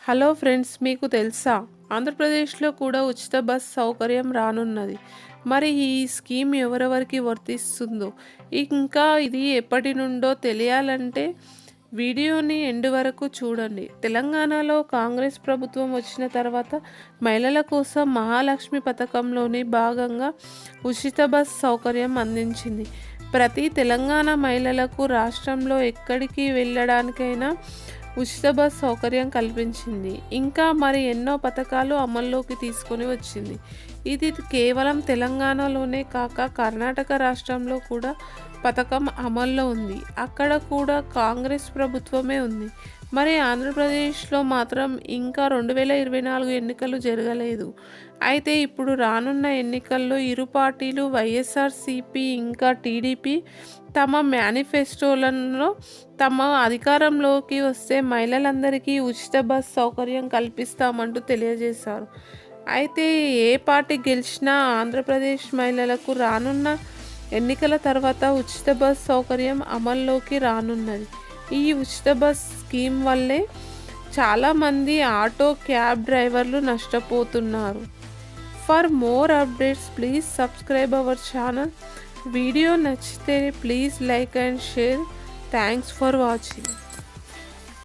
Hello friends, మీకు తెలుసా? ఆంధ్రప్రదేశ్లో కూడా ఉచిత బస్ సౌకర్యం రానున్నది. మరి ఈ స్కీమ్ ఎవరెవరికి వర్తిస్తుందో, ఇంకా ఇది ఎప్పటి నుండో తెలియాలంటే వీడియోని ఎండ్ వరకు చూడండి. తెలంగాణలో కాంగ్రెస్ ప్రభుత్వం వచ్చిన తర్వాత మహిళల కోసం మహాలక్ష్మి పథకంలోని భాగంగా ఉచిత బస్ సౌకర్యం అందించింది. ప్రతి తెలంగాణ మహిళలకు రాష్ట్రంలో ఎక్కడికి వెళ్ళడానికైనా ఉచిత బస్ సౌకర్యం కల్పించింది. ఇంకా మరి ఎన్నో పథకాలు అమల్లోకి తీసుకొని వచ్చింది. ఇది కేవలం తెలంగాణలోనే కాక కర్ణాటక రాష్ట్రంలో కూడా పథకం అమల్లో ఉంది. అక్కడ కూడా కాంగ్రెస్ ప్రభుత్వమే ఉంది. మరి ఆంధ్రప్రదేశ్లో మాత్రం ఇంకా 2024 ఎన్నికలు జరగలేదు. అయితే ఇప్పుడు రానున్న ఎన్నికల్లో ఇరు పార్టీలు వైఎస్ఆర్సీపీ ఇంకా టీడీపీ తమ మేనిఫెస్టోలలో తమ అధికారంలోకి వస్తే మహిళలందరికీ ఉచిత బస్ సౌకర్యం కల్పిస్తామంటూ తెలియజేశారు. అయితే ఏ పార్టీ గెలిచినా ఆంధ్రప్రదేశ్ మహిళలకు రానున్న ఎన్నికల తర్వాత ఉచిత బస్ సౌకర్యం అమల్లోకి రానున్నది. ఈ ఉచిత బస్ స్కీమ్ వల్లే చాలామంది ఆటో క్యాబ్ డ్రైవర్లు నష్టపోతున్నారు. For more updates please subscribe our channel. Video నచ్చితే please like and share. Thanks for watching.